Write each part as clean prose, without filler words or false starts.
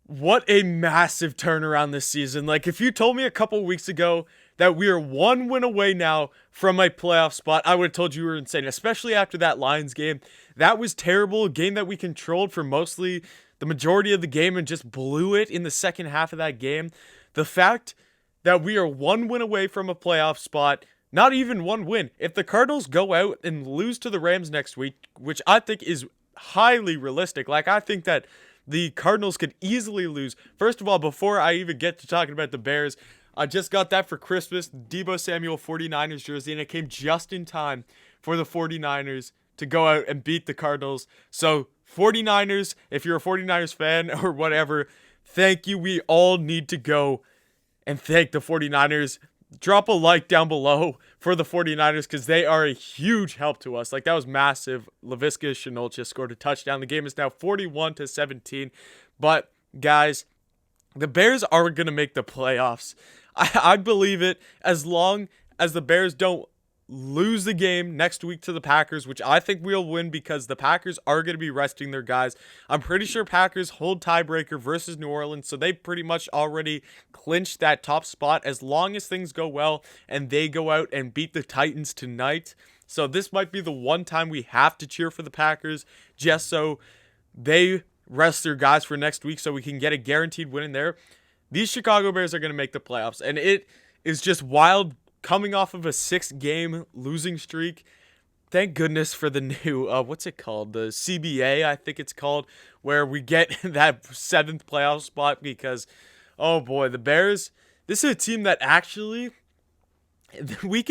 What a massive turnaround this season. Like, if you told me a couple weeks ago that we are one win away now from a playoff spot, I would have told you were insane, especially after that Lions game. That was terrible. A game that we controlled for mostly the majority of the game and just blew it in the second half of that game. The fact that we are one win away from a playoff spot, not even one win. If the Cardinals go out and lose to the Rams next week, which I think is highly realistic, like I think that the Cardinals could easily lose. First of all, before I even get to talking about the Bears, I just got that for Christmas, Deebo Samuel 49ers jersey, and it came just in time for the 49ers to go out and beat the Cardinals. So 49ers, if you're a 49ers fan or whatever, thank you. We all need to go and thank the 49ers. Drop a like down below for the 49ers because they are a huge help to us. Like, that was massive. Laviska Shenault just scored a touchdown. The game is now 41-17. But, guys, the Bears are going to make the playoffs. I believe it as long as the Bears don't lose the game next week to the Packers, which I think we'll win because the Packers are going to be resting their guys. I'm pretty sure Packers hold tiebreaker versus New Orleans, so they pretty much already clinched that top spot as long as things go well and they go out and beat the Titans tonight. So this might be the one time we have to cheer for the Packers just so they rest their guys for next week so we can get a guaranteed win in there. These Chicago Bears are going to make the playoffs, and it is just wild coming off of a 6-game losing streak. Thank goodness for the new, what's it called? The CBA, I think it's called, where we get that 7th playoff spot because, oh boy, the Bears, this is a team that actually, we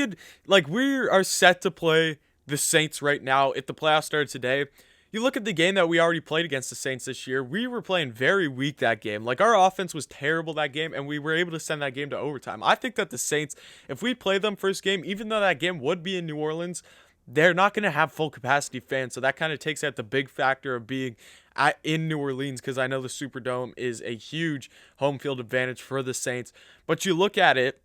are set to play the Saints right now if the playoffs started today. You look at the game that we already played against the Saints this year, we were playing very weak that game. Like, our offense was terrible that game, and we were able to send that game to overtime. I think that the Saints, if we play them first game, even though that game would be in New Orleans, they're not going to have full capacity fans, so that kind of takes out the big factor of being in New Orleans, because I know the Superdome is a huge home field advantage for the Saints. But you look at it,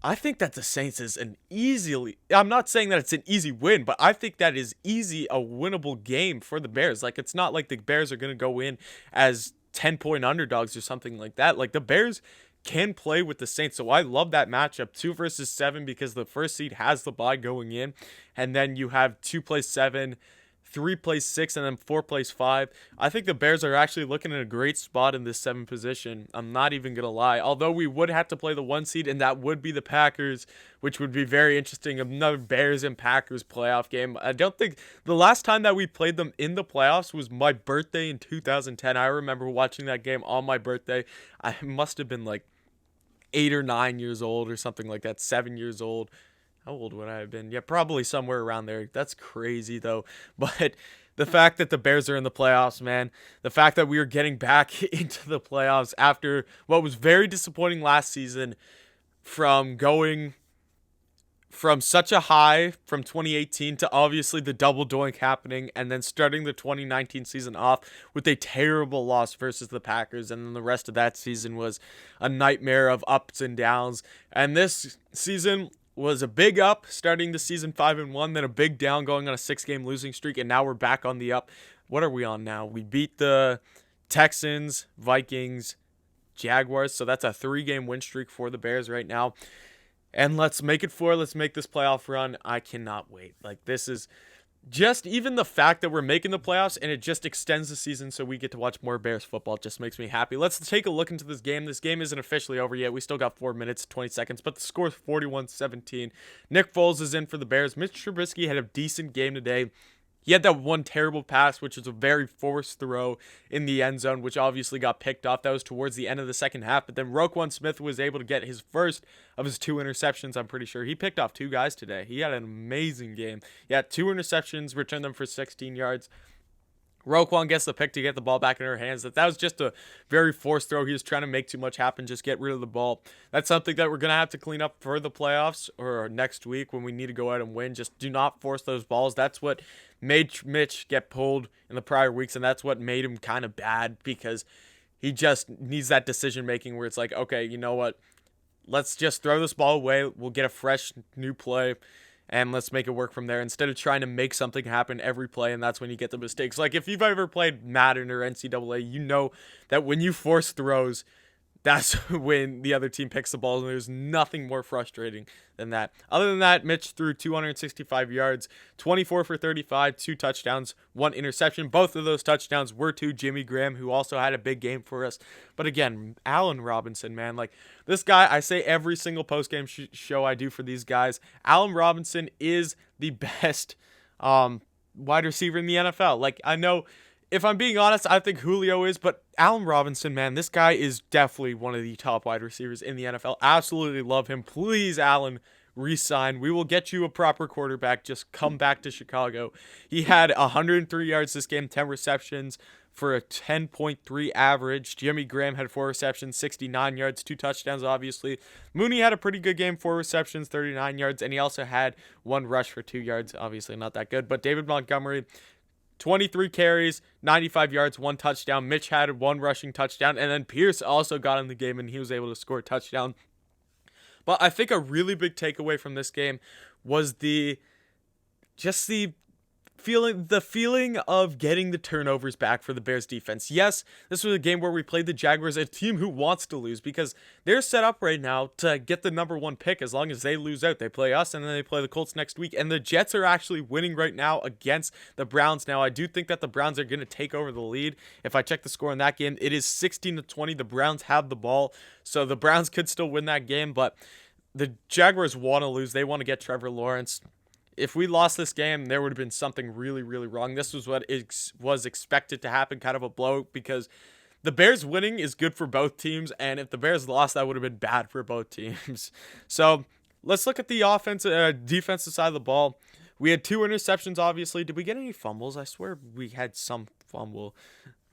I think that the Saints is I'm not saying that it's an easy win, but I think that is easy a winnable game for the Bears. Like, it's not like the Bears are going to go in as 10-point underdogs or something like that. Like, the Bears can play with the Saints, so I love that matchup, 2 versus 7, because the first seed has the bye going in, and then you have 2 plays 7, 3 plays 6, and then 4 plays 5. I think the Bears are actually looking at a great spot in this 7 position. I'm not even going to lie. Although we would have to play the 1 seed, and that would be the Packers, which would be very interesting. Another Bears and Packers playoff game. I don't think the last time that we played them in the playoffs was my birthday in 2010. I remember watching that game on my birthday. I must have been like 8 or 9 years old or something like that, 7 years old. How old would I have been? Yeah, probably somewhere around there. That's crazy, though. But the fact that the Bears are in the playoffs, man, the fact that we are getting back into the playoffs after what was very disappointing last season, from going from such a high from 2018 to obviously the double doink happening, and then starting the 2019 season off with a terrible loss versus the Packers, and then the rest of that season was a nightmare of ups and downs. And this season was a big up, starting the season 5-1, then a big down, going on a 6-game losing streak, and now we're back on the up. What are we on now? We beat the Texans, Vikings, Jaguars, so that's a 3-game win streak for the Bears right now. And let's make this playoff run. I cannot wait. Like, this is just even the fact that we're making the playoffs and it just extends the season so we get to watch more Bears football just makes me happy. Let's take a look into this game. This game isn't officially over yet. We still got 4 minutes, 20 seconds, but the score is 41-17. Nick Foles is in for the Bears. Mitch Trubisky had a decent game today. He had that one terrible pass, which was a very forced throw in the end zone, which obviously got picked off. That was towards the end of the second half. But then Roquan Smith was able to get his first of his 2 interceptions, I'm pretty sure. He picked off 2 guys today. He had an amazing game. He had 2 interceptions, returned them for 16 yards. Roquan gets the pick to get the ball back in her hands. That was just a very forced throw. He was trying to make too much happen, just get rid of the ball. That's something that we're going to have to clean up for the playoffs or next week when we need to go out and win. Just do not force those balls. That's what made Mitch get pulled in the prior weeks, and that's what made him kind of bad, because he just needs that decision making where it's like, okay, you know what? Let's just throw this ball away. We'll get a fresh new play. and let's make it work from there instead of trying to make something happen every play, and that's when you get the mistakes. Like, if you've ever played Madden or NCAA, you know that when you force throws, that's when the other team picks the ball, and there's nothing more frustrating than that. Other than that, Mitch threw 265 yards, 24 for 35, 2 touchdowns, 1 interception. Both of those touchdowns were to Jimmy Graham, who also had a big game for us. But again, Allen Robinson, man, like, this guy, I say every single postgame show I do for these guys, Allen Robinson is the best wide receiver in the NFL. Like, I know, if I'm being honest, I think Julio is, but Allen Robinson, man, this guy is definitely one of the top wide receivers in the NFL. Absolutely love him. Please, Allen, resign. We will get you a proper quarterback. Just come back to Chicago. He had 103 yards this game, 10 receptions for a 10.3 average. Jimmy Graham had 4 receptions, 69 yards, 2 touchdowns, obviously. Mooney had a pretty good game, 4 receptions, 39 yards, and he also had 1 rush for 2 yards. Obviously not that good, but David Montgomery, 23 carries, 95 yards, 1 touchdown. Mitch had 1 rushing touchdown, and then Pierce also got in the game, and he was able to score a touchdown. But I think a really big takeaway from this game was the feeling of getting the turnovers back for the Bears defense. Yes, this was a game where we played the Jaguars, a team who wants to lose, because they're set up right now to get the number 1 pick. As long as they lose out, they play us, and then they play the Colts next week. And the Jets are actually winning right now against the Browns. Now, I do think that the Browns are going to take over the lead. If I check the score in that game, it is 16-20. The Browns have the ball, so the Browns could still win that game, but the Jaguars want to lose. They want to get Trevor Lawrence. If we lost this game, there would have been something really, really wrong. This was what was expected to happen, kind of a blow, because the Bears winning is good for both teams, and if the Bears lost, that would have been bad for both teams. So let's look at the defensive side of the ball. We had 2 interceptions, obviously. Did we get any fumbles? I swear we had some fumble.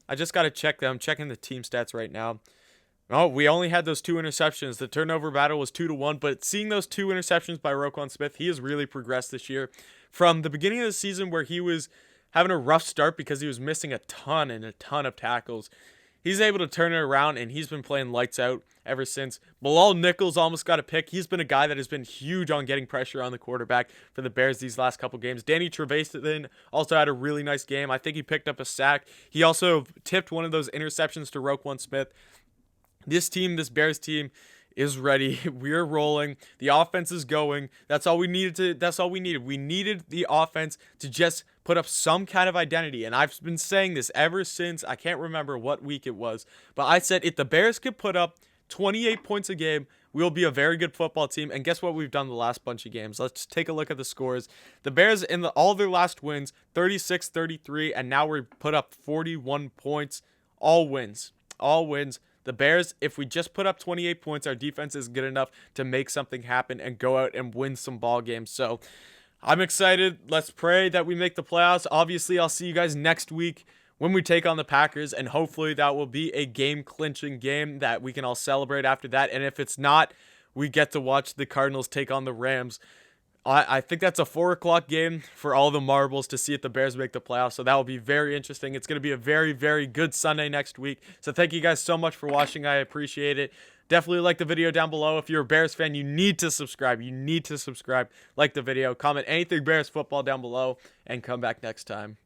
I just got to check them. I'm checking the team stats right now. Oh, we only had those 2 interceptions. The turnover battle was 2-1, but seeing those 2 interceptions by Roquan Smith, he has really progressed this year. From the beginning of the season where he was having a rough start because he was missing a ton of tackles, he's able to turn it around, and he's been playing lights out ever since. Bilal Nichols almost got a pick. He's been a guy that has been huge on getting pressure on the quarterback for the Bears these last couple games. Danny Trevathan also had a really nice game. I think he picked up a sack. He also tipped one of those interceptions to Roquan Smith. This Bears team is ready. We're rolling. The offense is going. That's all we needed. We needed the offense to just put up some kind of identity. And I've been saying this ever since, I can't remember what week it was, but I said if the Bears could put up 28 points a game, we'll be a very good football team. And guess what we've done the last bunch of games? Let's take a look at the scores. The Bears in all their last wins, 36-33, and now we put up 41 points. All wins. The Bears, if we just put up 28 points, our defense is good enough to make something happen and go out and win some ball games. So I'm excited. Let's pray that we make the playoffs. Obviously, I'll see you guys next week when we take on the Packers, and hopefully that will be a game-clinching game that we can all celebrate after that. And if it's not, we get to watch the Cardinals take on the Rams. I think that's a 4 o'clock game for all the marbles to see if the Bears make the playoffs. So that will be very interesting. It's going to be a very, very good Sunday next week. So thank you guys so much for watching. I appreciate it. Definitely like the video down below. If you're a Bears fan, you need to subscribe. Like the video. Comment anything Bears football down below, and come back next time.